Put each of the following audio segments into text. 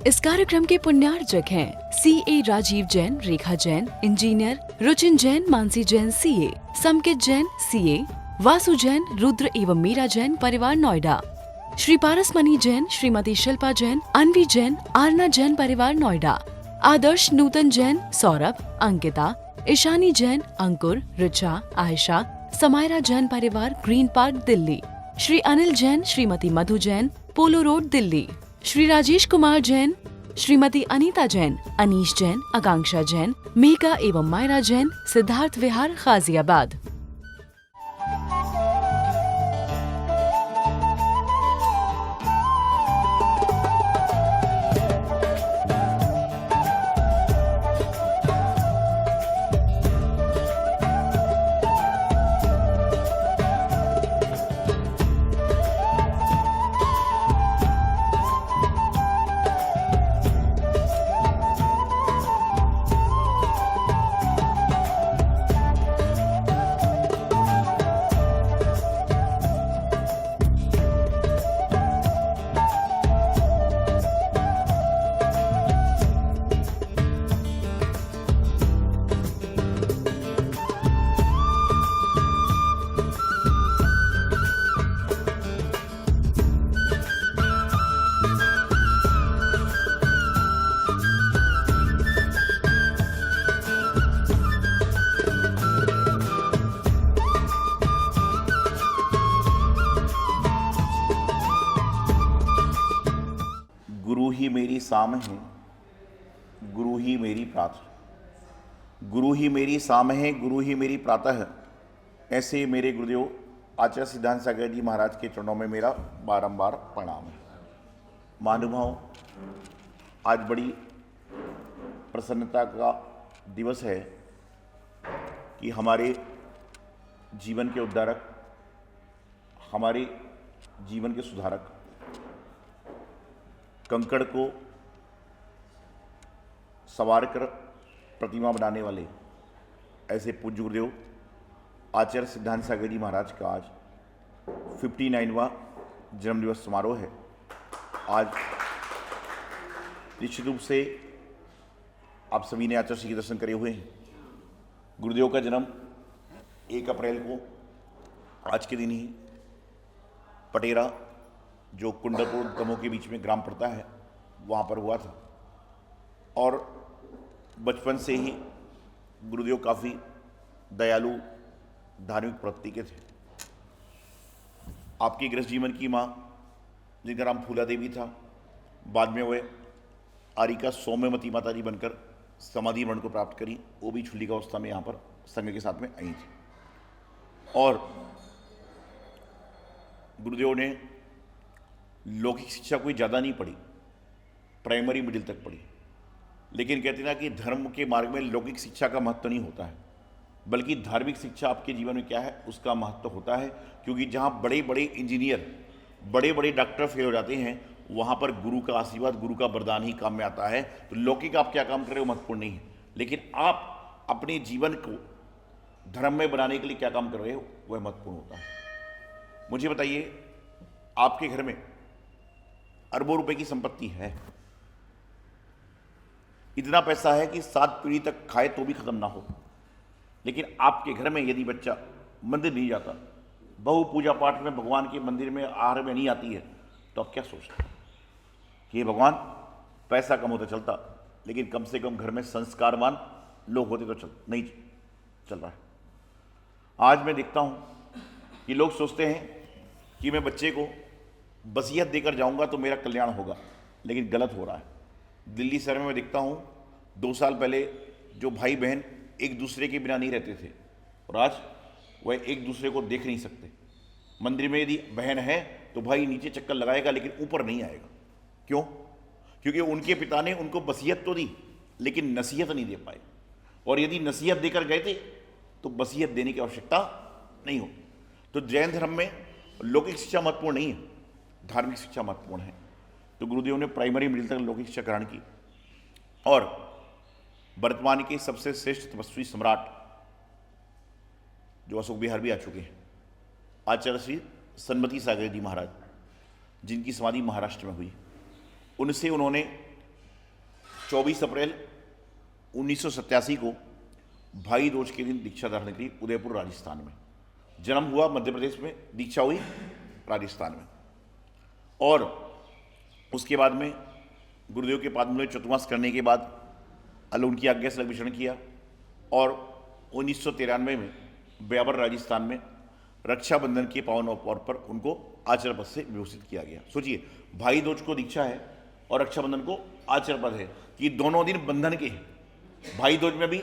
इस कार्यक्रम के पुण्यार्चक हैं CA Rajeev Jain, Rekha Jain engineer, Ruchin Jain, Mansi Jain CA, Samkit Jain CA, Vasu Jain, Rudra एवं मीरा जैन परिवार नोएडा, श्री पारसमणि जैन, श्रीमती शिल्पा जैन, अनवी जैन, आरना जैन परिवार नोएडा, आदर्श नूतन जैन, सौरभ, अंकिता, ईशानी जैन, अंकुर, रिचा, आयशा, समायरा जैन परिवार ग्रीन पार्क दिल्ली, श्री अनिल जैन, श्रीमती मधु जैन, पोलो रोड दिल्ली, श्री राजेश कुमार जैन, श्रीमती अनीता जैन, अनीश जैन, आकांक्षा जैन, मेघा एवं मायरा जैन, सिद्धार्थ विहार गाजियाबाद। गुरु ही मेरी साम है, गुरु ही मेरी प्रातः। गुरु ही मेरी साम है, गुरु ही मेरी प्रातः। ऐसे मेरे गुरुदेव आचार्य सिद्धांत सागर जी महाराज के चरणों में मेरा बारंबार प्रणाम है। महानुभाव, आज बड़ी प्रसन्नता का दिवस है कि हमारे जीवन के उद्धारक, हमारे जीवन के सुधारक, कंकड़ को सवार कर प्रतिमा बनाने वाले ऐसे पूज्य गुरुदेव आचार्य सिद्धांत सागर जी महाराज का आज 59वां जन्मदिवस समारोह है। आज निश्चित रूप से आप सभी ने आचार्य श्री के दर्शन करे हुए हैं। गुरुदेव का जन्म 1 अप्रैल को आज के दिन ही पटेरा, जो कुंडलपुर दमोह के बीच में ग्राम पड़ता है, वहाँ पर हुआ था। और बचपन से ही गुरुदेव काफ़ी दयालु धार्मिक प्रवृत्ति के थे। आपके गृहस्थ जीवन की माँ, जिनका नाम फूला देवी था, बाद में वे आरिका सौम्यवती माता जी बनकर समाधि मरण को प्राप्त करी। वो भी छुल्ली अवस्था में यहाँ पर संघ के साथ में आई थी। और गुरुदेव ने लौकिक शिक्षा कोई ज़्यादा नहीं पढ़ी, प्राइमरी मिडिल तक पढ़ी। लेकिन कहते ना कि धर्म के मार्ग में लौकिक शिक्षा का महत्व नहीं होता है, बल्कि धार्मिक शिक्षा आपके जीवन में क्या है उसका महत्व होता है। क्योंकि जहाँ बड़े बड़े इंजीनियर, बड़े बड़े डॉक्टर फेल हो जाते हैं, वहाँ पर गुरु का आशीर्वाद, गुरु का वरदान ही काम में आता है। तो लौकिक आप क्या काम कर रहे हो महत्वपूर्ण नहीं है, लेकिन आप अपने जीवन को धर्म में बनाने के लिए क्या काम कर रहे हो वह महत्वपूर्ण होता है। मुझे बताइए, आपके घर में अरबों रुपए की संपत्ति है, इतना पैसा है कि 7 पीढ़ी तक खाए तो भी खत्म ना हो, लेकिन आपके घर में यदि बच्चा मंदिर नहीं जाता, बहु पूजा पाठ में भगवान के मंदिर में आहार में नहीं आती है, तो आप क्या सोचते हैं कि ये भगवान, पैसा कम होता चलता, लेकिन कम से कम घर में संस्कारवान लोग होते तो नहीं चल रहा है। आज मैं देखता हूँ कि लोग सोचते हैं कि मैं बच्चे को वसीयत देकर जाऊंगा तो मेरा कल्याण होगा, लेकिन गलत हो रहा है। दिल्ली शहर में मैं देखता हूँ 2 साल पहले जो भाई बहन एक दूसरे के बिना नहीं रहते थे, और आज वह एक दूसरे को देख नहीं सकते। मंदिर में यदि बहन है तो भाई नीचे चक्कर लगाएगा, लेकिन ऊपर नहीं आएगा। क्यों? क्योंकि उनके पिता ने उनको वसीयत तो दी, लेकिन नसीहत नहीं दे पाए। और यदि नसीहत देकर गए थे तो वसीयत देने की आवश्यकता नहीं होती। तो जैन धर्म में लौकिक शिक्षा महत्वपूर्ण नहीं है, धार्मिक शिक्षा महत्वपूर्ण है। तो गुरुदेव ने प्राइमरी मिडिल तक लौकिक शिक्षा ग्रहण की, और वर्तमान के सबसे श्रेष्ठ तपस्वी सम्राट जो अशोक बिहार भी आ चुके हैं, आचार्य श्री सन्मति सागर जी महाराज, जिनकी समाधि महाराष्ट्र में हुई, उनसे उन्होंने 24 अप्रैल 1987 को भाई दूज के दिन दीक्षा धारण करी उदयपुर राजस्थान में। जन्म हुआ मध्य प्रदेश में, दीक्षा हुई राजस्थान में। और उसके बाद में गुरुदेव के पाद में चतुर्मास करने के बाद उनकी आज्ञा से विचरण किया और 1993 में ब्यावर राजस्थान में रक्षाबंधन के पावन अवसर पर उनको आचार्य पद से विभूषित किया गया। सोचिए, भाई दूज को दीक्षा है और रक्षाबंधन को आचार्य पद है, कि दोनों दिन बंधन के हैं। भाई दूज में भी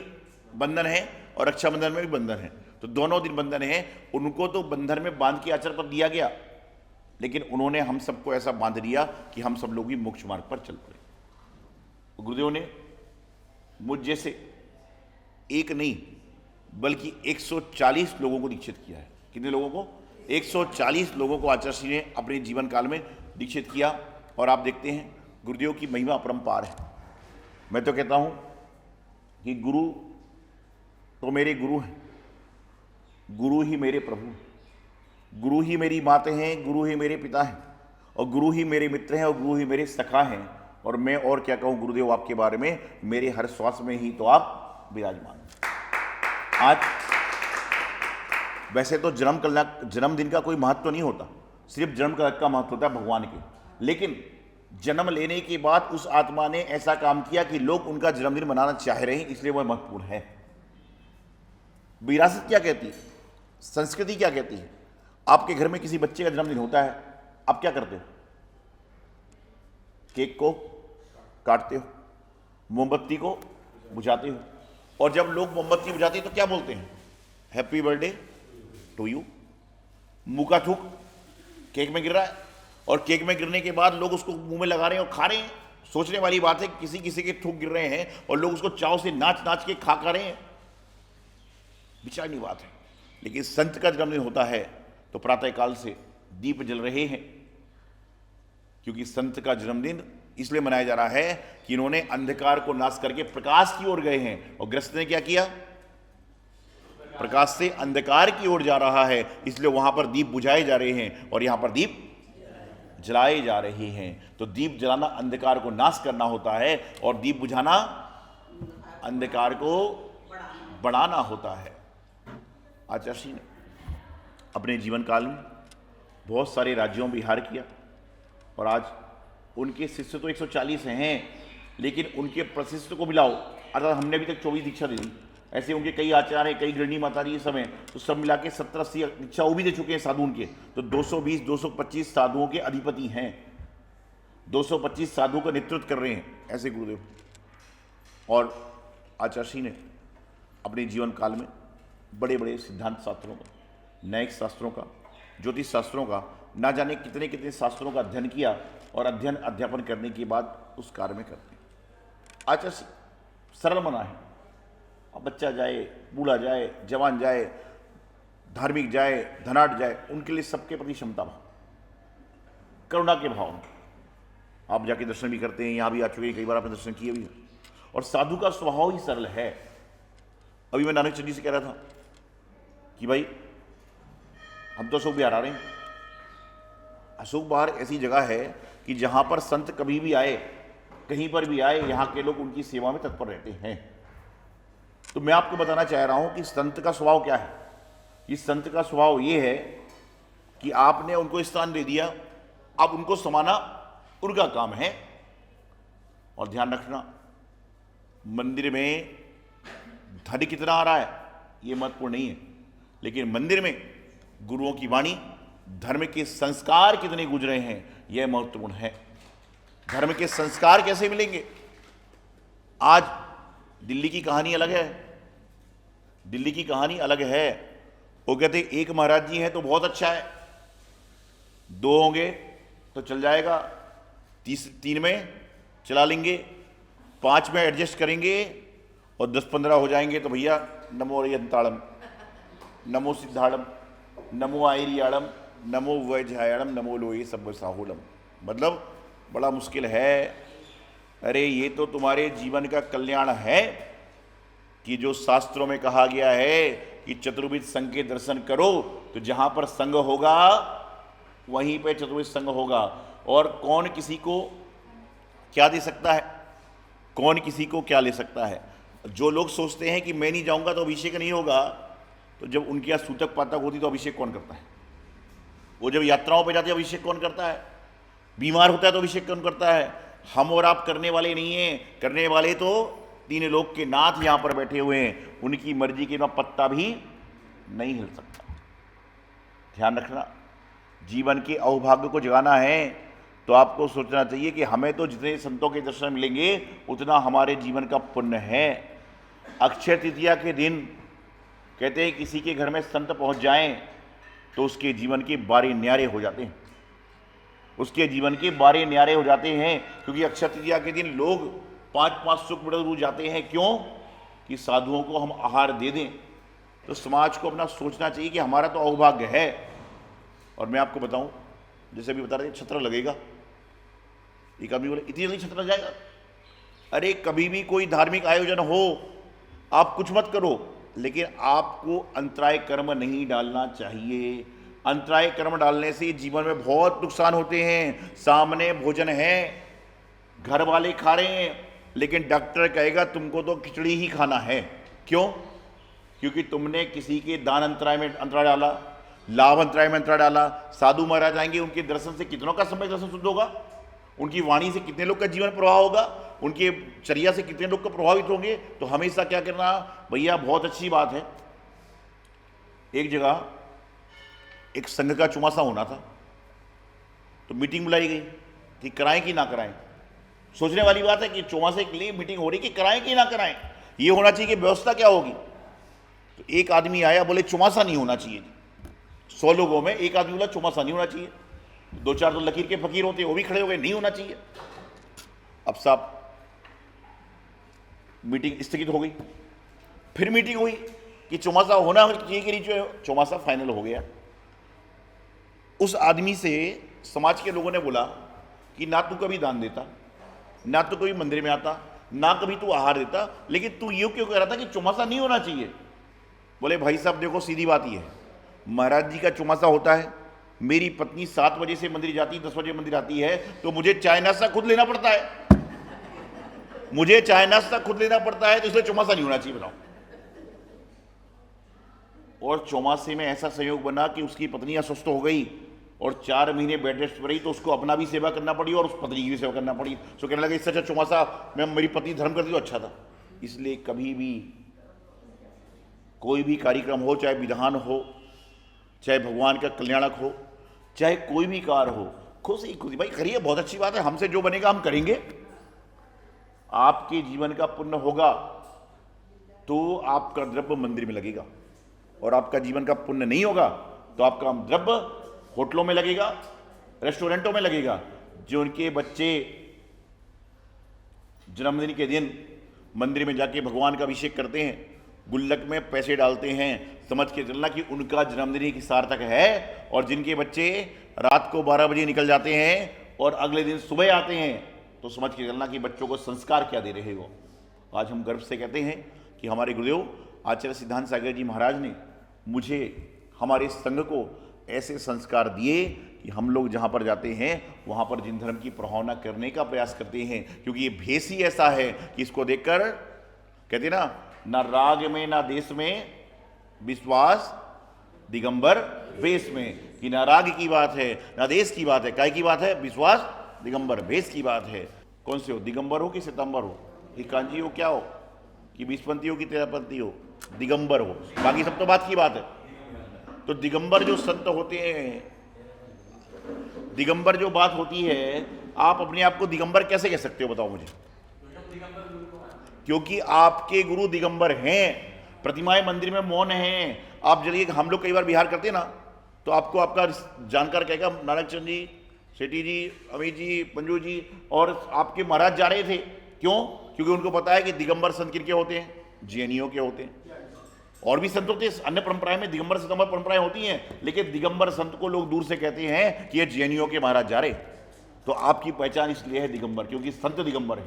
बंधन है और रक्षाबंधन में भी बंधन है, तो दोनों दिन बंधन है। उनको तो बंधन में बांध के आचार्य पद दिया गया, लेकिन उन्होंने हम सबको ऐसा बांध दिया कि हम सब लोग भी मोक्ष मार्ग पर चल पड़े। गुरुदेव ने मुझ जैसे एक नहीं बल्कि 140 लोगों को दीक्षित किया है। कितने लोगों को? 140 लोगों को आचार्य श्री ने अपने जीवन काल में दीक्षित किया। और आप देखते हैं गुरुदेव की महिमा अपरंपार है। मैं तो कहता हूं कि गुरु तो मेरे गुरु हैं, गुरु ही मेरे प्रभु हैं, गुरु ही मेरी माता हैं, गुरु ही मेरे पिता हैं, और गुरु ही मेरे मित्र हैं, और गुरु ही मेरे सखा हैं। और मैं और क्या कहूँ गुरुदेव आपके बारे में, मेरे हर श्वास में ही तो आप विराजमान हैं। आज वैसे तो जन्मदिन का कोई महत्व तो नहीं होता, सिर्फ जन्म का महत्व होता है भगवान के। लेकिन जन्म लेने के बाद उस आत्मा ने ऐसा काम किया कि लोग उनका जन्मदिन मनाना चाह रहे हैं, इसलिए वह महत्वपूर्ण है। विरासत क्या कहती है, संस्कृति क्या कहती है? आपके घर में किसी बच्चे का जन्मदिन होता है, आप क्या करते हो? केक को काटते हो, मोमबत्ती को बुझाते हो, और जब लोग मोमबत्ती बुझाते हैं तो क्या बोलते हैं? Happy birthday to you. मुंह का थूक केक में गिर रहा है, और केक में गिरने के बाद लोग उसको मुंह में लगा रहे हैं और खा रहे हैं। सोचने वाली बात है, किसी किसी के थूक गिर रहे हैं और लोग उसको चाव से नाच नाच के खा रहे हैं। विचारनीय बात है। लेकिन संत का जन्मदिन होता है तो प्रातःकाल से दीप जल रहे हैं, क्योंकि संत का जन्मदिन इसलिए मनाया जा रहा है कि इन्होंने अंधकार को नाश करके प्रकाश की ओर गए हैं। और ग्रस्त ने क्या किया? प्रकाश से अंधकार की ओर जा रहा है, इसलिए वहां पर दीप बुझाए जा रहे हैं और यहां पर दीप जलाए जा रहे हैं। तो दीप जलाना अंधकार को नाश करना होता है, और दीप बुझाना अंधकार को बढ़ाना होता है। आचार्य श्री ने अपने जीवन काल में बहुत सारे राज्यों में विहार किया, और आज उनके शिष्य तो 140 हैं, लेकिन उनके प्रशिष्य को मिलाओ, अगर हमने अभी तक 24 दीक्षा दे दी, ऐसे उनके कई आचार्य, कई गृहिणी माता जी समय, तो सब मिला के 70-80 दीक्षा वो भी दे चुके हैं साधु उनके। तो 220-225 साधुओं के अधिपति हैं, 225 साधुओं का नेतृत्व कर रहे हैं ऐसे गुरुदेव। और आचार्य श्री ने अपने जीवन काल में बड़े बड़े सिद्धांत शास्त्रों का, न्यायिक शास्त्रों का, ज्योतिष शास्त्रों का, ना जाने कितने कितने शास्त्रों का अध्ययन किया, और अध्ययन अध्यापन करने के बाद उस कार्य में करते हैं। आचार्य सरल मना है। अब बच्चा जाए, बूढ़ा जाए, जवान जाए, धार्मिक जाए, धनाढ़ जाए, उनके लिए सबके प्रति क्षमता भाव, करुणा के भाव। आप जाके दर्शन भी करते हैं, यहाँ भी आ चुके हैं, कई बार आपने दर्शन किए भी। और साधु का स्वभाव ही सरल है। अभी मैं नानक चंद जी से कह रहा था कि भाई हम तो अशोक बिहार आ रहे हैं। अशोक बिहार ऐसी जगह है कि जहाँ पर संत कभी भी आए, कहीं पर भी आए, यहाँ के लोग उनकी सेवा में तत्पर रहते हैं। तो मैं आपको बताना चाह रहा हूँ कि संत का स्वभाव क्या है। इस संत का स्वभाव ये है कि आपने उनको स्थान दे दिया, अब उनको समाना उनका काम है। और ध्यान रखना, मंदिर में धन कितना आ रहा है ये महत्वपूर्ण नहीं है, लेकिन मंदिर में गुरुओं की वाणी, धर्म के संस्कार कितने गुजरे हैं यह महत्वपूर्ण है। धर्म के संस्कार कैसे मिलेंगे? आज दिल्ली की कहानी अलग है, दिल्ली की कहानी अलग है। वो कहते एक महाराज जी हैं तो बहुत अच्छा है, 2 होंगे तो चल जाएगा, 3 में चला लेंगे, 5 में एडजस्ट करेंगे, और 10-15 हो जाएंगे तो भैया नमो अरियंताड़म, नमो सिद्धाड़म, नमो आयरियाड़म, नमो वैझायाड़म, नमो लोये सब साहुलम। मतलब बड़ा मुश्किल है। अरे ये तो तुम्हारे जीवन का कल्याण है कि जो शास्त्रों में कहा गया है कि चतुर्विध संघ के दर्शन करो, तो जहां पर संघ होगा वहीं पे चतुर्विध संघ होगा। और कौन किसी को क्या दे सकता है? कौन किसी को क्या ले सकता है। जो लोग सोचते हैं कि मैं नहीं जाऊंगा तो अभिषेक नहीं होगा, तो जब उनके यहाँ सूतक पातक होती तो अभिषेक कौन करता है? वो जब यात्राओं पर जाते हैं अभिषेक कौन करता है? बीमार होता है तो अभिषेक कौन करता है? हम और आप करने वाले नहीं हैं, करने वाले तो तीन लोक के नाथ यहां पर बैठे हुए हैं, उनकी मर्जी के बिना पत्ता भी नहीं हिल सकता। ध्यान रखना, जीवन के अहोभाग्य को जगाना है तो आपको सोचना चाहिए कि हमें तो जितने संतों के दर्शन मिलेंगे उतना हमारे जीवन का पुण्य है। अक्षय तृतीया के दिन कहते हैं किसी के घर में संत पहुंच जाएं तो उसके जीवन के बारे न्यारे हो जाते हैं, उसके जीवन के बारे न्यारे हो जाते हैं। क्योंकि अक्षय तृतीया के दिन लोग 5-5 सुख रूज जाते हैं। क्यों? कि साधुओं को हम आहार दे दें। तो समाज को अपना सोचना चाहिए कि हमारा तो अहोभाग्य है। और मैं आपको बताऊं, जैसे अभी बता रहे थे छत्र लगेगा, एक आदमी बोले इतनी जल्दी छत्र लग जाएगा? अरे कभी भी कोई धार्मिक आयोजन हो, आप कुछ मत करो, लेकिन आपको अंतराय कर्म नहीं डालना चाहिए। अंतराय कर्म डालने से जीवन में बहुत नुकसान होते हैं। सामने भोजन है, घर वाले खा रहे हैं, लेकिन डॉक्टर कहेगा तुमको तो खिचड़ी ही खाना है। क्यों? क्योंकि तुमने किसी के दान अंतराय में अंतराय डाला, लाभ अंतराय में अंतराय डाला। साधु महाराज आएंगे, उनके दर्शन से कितनों का समय दर्शन शुद्ध होगा, उनकी वाणी से कितने लोग का जीवन प्रवाह होगा, उनके चर्या से कितने लोग को प्रभावित होंगे। तो हमेशा क्या करना, भैया बहुत अच्छी बात है, एक जगह एक संघ का चुमासा होना था, तो मीटिंग बुलाई गई कि कराएं कि ना कराएं। सोचने वाली बात है कि चौमासे के लिए मीटिंग हो रही कि कराएं कि ना कराएं, ये होना चाहिए कि व्यवस्था क्या होगी। तो एक आदमी आया, बोले चौमासा नहीं होना चाहिए। 100 लोगों में एक आदमी बोला चौमासा नहीं होना चाहिए। 2-4 तो लकीर के फकीर होते हैं, वो भी खड़े हो गए, नहीं होना चाहिए। अब साहब मीटिंग स्थगित हो गई। फिर मीटिंग हुई कि चौमासा होना चाहिए कि नहीं। चौमासा फाइनल हो गया। उस आदमी से समाज के लोगों ने बोला कि ना तू कभी दान देता, ना तो कभी मंदिर में आता, ना कभी तू आहार देता, लेकिन तू ये क्यों कह रहा था कि चौमासा नहीं होना चाहिए? बोले भाई साहब देखो, सीधी बात ये है, महाराज जी का चौमासा होता है, मेरी पत्नी 7 बजे से मंदिर जाती, 10 बजे मंदिर आती है, तो मुझे चाय नाश्ता खुद लेना पड़ता है, मुझे चाय नाश्ता खुद लेना पड़ता है, तो इसलिए चौमासा नहीं होना चाहिए। बताओ। और चौमासे में ऐसा संयोग बना कि उसकी पत्नी अस्वस्थ हो गई और 4 महीने बेड रेस्ट पर रही, तो उसको अपना भी सेवा करना पड़ी और उस पत्नी की भी सेवा करना पड़ी। तो कहने लगा इससे अच्छा चौमासा मैं मेरी पत्नी धर्म करती तो अच्छा था। इसलिए कभी भी कोई भी कार्यक्रम हो, चाहे विधान हो, चाहे भगवान का कल्याणक हो, चाहे कोई भी कार्य हो, खुशी खुशी भाई करिए, बहुत अच्छी बात है, हमसे जो बनेगा हम करेंगे। आपके जीवन का पुण्य होगा तो आपका द्रव्य मंदिर में लगेगा, और आपका जीवन का पुण्य नहीं होगा तो आपका द्रव्य होटलों में लगेगा, रेस्टोरेंटों में लगेगा। जो उनके बच्चे जन्मदिन के दिन मंदिर में जाके भगवान का अभिषेक करते हैं, गुल्लक में पैसे डालते हैं, समझ के चलना कि उनका जन्मदिन की सार्थक है। और जिनके बच्चे रात को 12 बजे निकल जाते हैं और अगले दिन सुबह आते हैं, तो समझ के चलना कि बच्चों को संस्कार क्या दे रहे हो। आज हम गर्व से कहते हैं कि हमारे गुरुदेव आचार्य सिद्धांत सागर जी महाराज ने मुझे, हमारे संघ को ऐसे संस्कार दिए कि हम लोग जहाँ पर जाते हैं वहाँ पर जिन धर्म की प्रभावना करने का प्रयास करते हैं। क्योंकि ये भेष ही ऐसा है कि इसको देखकर कहते ना राग में ना देश में विश्वास, दिगंबर वेश में। कि ना राग की बात है ना देश की बात है, काय की बात है? विश्वास, दिगंबर वेश की बात है। कौन से हो, दिगंबर हो कि सितंबर हो, कि कांची हो, क्या हो, कि 20पंथी हो कि 13पंथी हो, दिगंबर हो, बाकी सब तो बात की बात है। तो दिगंबर जो संत होते हैं, दिगंबर जो बात होती है, आप अपने आप को दिगंबर कैसे कह सकते हो बताओ मुझे? क्योंकि आपके गुरु दिगंबर हैं, प्रतिमाएं मंदिर में मौन हैं। आप चलिए, हम लोग कई बार बिहार करते हैं ना, तो आपको आपका जानकार कहेगा नानक चंद जी, सेठी जी, अमित जी, पंजू जी, और आपके महाराज जा रहे थे। क्यों? क्योंकि उनको पता है कि दिगंबर संत किनके होते हैं, जैनियों के होते हैं। और भी संत होते हैं, अन्य परंपराएं में दिगंबर सितंबर परंपराएं होती हैं, लेकिन दिगंबर संत को लोग दूर से कहते हैं कि ये जैनियों के महाराज जा रहे। तो आपकी पहचान इसलिए है दिगंबर, क्योंकि संत दिगंबर है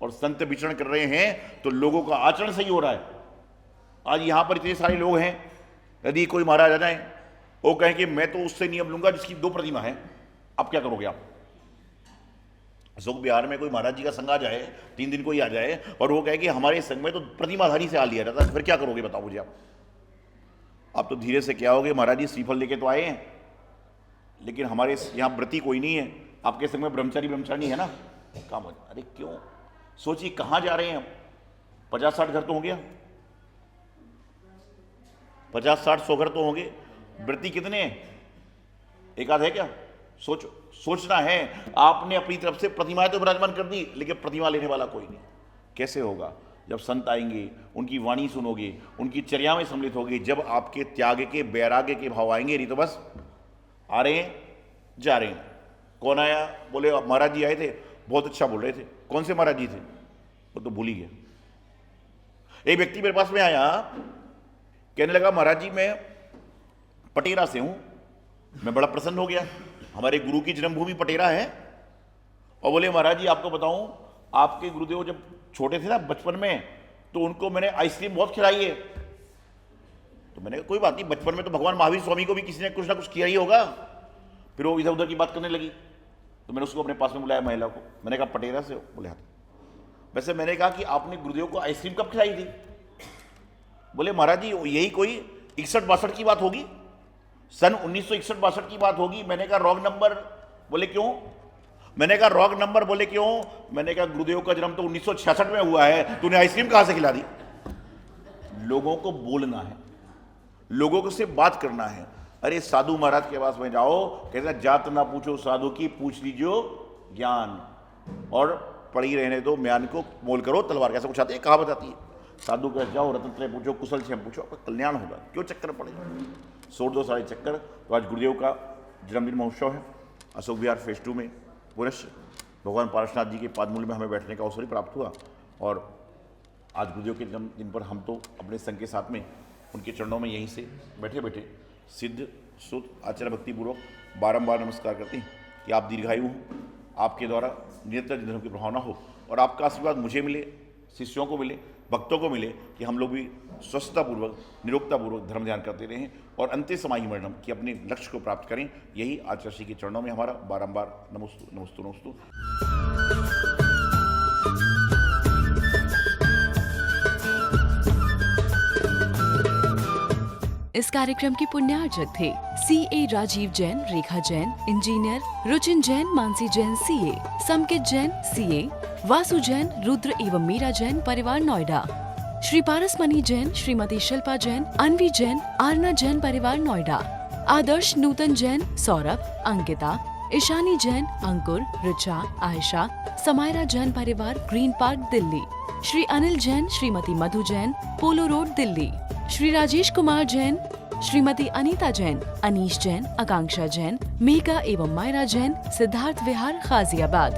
और संत विचरण कर रहे हैं, तो लोगों का आचरण सही हो रहा है। आज यहां पर इतने सारे लोग हैं, यदि कोई महाराज आ जाए, वो कहें कि मैं तो उससे नियम लूंगा जिसकी 2 प्रतिमा है, अब क्या करोगे आप? अशोक बिहार में कोई महाराज जी का संघ आ जाए, 3 दिन कोई आ जाए और वो कहे कि हमारे संघ में तो प्रतिमाधारी से आ लिया जाता है, फिर क्या करोगे बताओ मुझे आप तो धीरे से क्या होगे, महाराज जी श्रीफल लेके तो आए हैं, लेकिन हमारे यहाँ व्रती कोई नहीं है, आपके संघ में ब्रह्मचारी है ना, काम हो जाए। अरे क्यों, सोचिए कहाँ जा रहे हैं हम, 50-60 घर तो होंगे, 50-60-100 घर तो होंगे, व्रती कितने हैं, एक आध है क्या? सोचना है। आपने अपनी तरफ से प्रतिमाएं तो विराजमान कर दी, लेकिन प्रतिमा लेने वाला कोई नहीं। कैसे होगा? जब संत आएंगे, उनकी वाणी सुनोगे, उनकी चर्या में सम्मिलित होगे, जब आपके त्याग के वैराग्य के भाव आएंगे, नहीं तो बस आ रहे हैं जा रहे हैं। कौन आया? बोले महाराज जी आए थे, बहुत अच्छा बोल रहे थे। कौन से महाराज जी थे? वो तो भूल ही गया। एक व्यक्ति मेरे पास में आया, कहने लगा महाराज जी मैं पटेरा से हूं। मैं बड़ा प्रसन्न हो गया, हमारे गुरु की जन्मभूमि पटेरा है। और बोले महाराज जी आपको बताऊं, आपके गुरुदेव जब छोटे थे ना बचपन में, तो उनको मैंने आइसक्रीम बहुत खिलाई है। तो मैंने कहा कोई बात नहीं, बचपन में तो भगवान महावीर स्वामी को भी किसी ने कुछ ना कुछ किया ही होगा। फिर वो इधर उधर की बात करने लगी, तो मैंने उसको अपने पास में बुलाया, महिला को। मैंने कहा पटेरा से हो? बोले हाँ। वैसे मैंने कहा कि आपने गुरुदेव को आइसक्रीम कब खिलाई थी? बोले महाराज जी यही कोई 61-62 की बात होगी, सन 1961-62 की बात होगी। मैंने कहा रॉन्ग नंबर। बोले क्यों? मैंने कहा रॉन्ग नंबर। बोले क्यों? मैंने कहा गुरुदेव का जन्म तो 1966 में हुआ है, तूने आइसक्रीम कहां से खिला दी? लोगों को बोलना है, लोगों को से बात करना है। अरे साधु महाराज के पास में जाओ, कहते जात ना पूछो साधु की, पूछ लीजिए ज्ञान, और पड़ी रहने दो म्यान को मोल करो तलवार, कैसा कुछ आती है, कहावत आती है। साधु के जाओ, रत्न त्रय पूछो, कुशल क्षेम पूछो, आपका कल्याण होगा। क्यों चक्कर पड़े, छोड़ दो सारे चक्कर। तो आज गुरुदेव का जन्मदिन महोत्सव है, अशोक विहार फेज 2 में पुनश्च भगवान पारसनाथ जी के पादमूल में हमें बैठने का अवसर प्राप्त हुआ। और आज गुरुदेव के जन्मदिन पर हम तो अपने संघ के साथ में उनके चरणों में यहीं से बैठे बैठे सिद्ध सुध आचार्य भक्तिपूर्वक बारंबार नमस्कार करते हैं कि आप दीर्घायु हो, आपके द्वारा निरंतर धर्म की प्रभावना हो, और आपका आशीर्वाद मुझे मिले, शिष्यों को मिले, भक्तों को मिले, कि हम लोग भी स्वस्थतापूर्वक निरोगतापूर्वक धर्म ध्यान करते रहें और अंत्य समाहि मरणम कि अपने लक्ष्य को प्राप्त करें। यही आचार्य श्री के चरणों में हमारा बारंबार नमोस्तु नमोस्तु नमोस्तु। इस कार्यक्रम के पुण्यार्चक थे CA Rajeev Jain, Rekha Jain engineer, Ruchin Jain, Mansi Jain CA, Samkit Jain CA, Vasu Jain, Rudra एवं मीरा जैन परिवार नोएडा, श्री पारसमणि जैन, श्रीमती शिल्पा जैन, अनवी जैन, आरना जैन परिवार नोएडा, आदर्श नूतन जैन, सौरभ, अंकिता, ईशानी जैन, अंकुर, ऋचा, आयशा, समायरा जैन परिवार ग्रीन पार्क दिल्ली, श्री अनिल जैन, श्रीमती मधु जैन, पोलो रोड दिल्ली, श्री राजेश कुमार जैन, श्रीमती अनीता जैन, अनीश जैन, आकांक्षा जैन, मेघा एवं मायरा जैन, सिद्धार्थ विहार गाजियाबाद।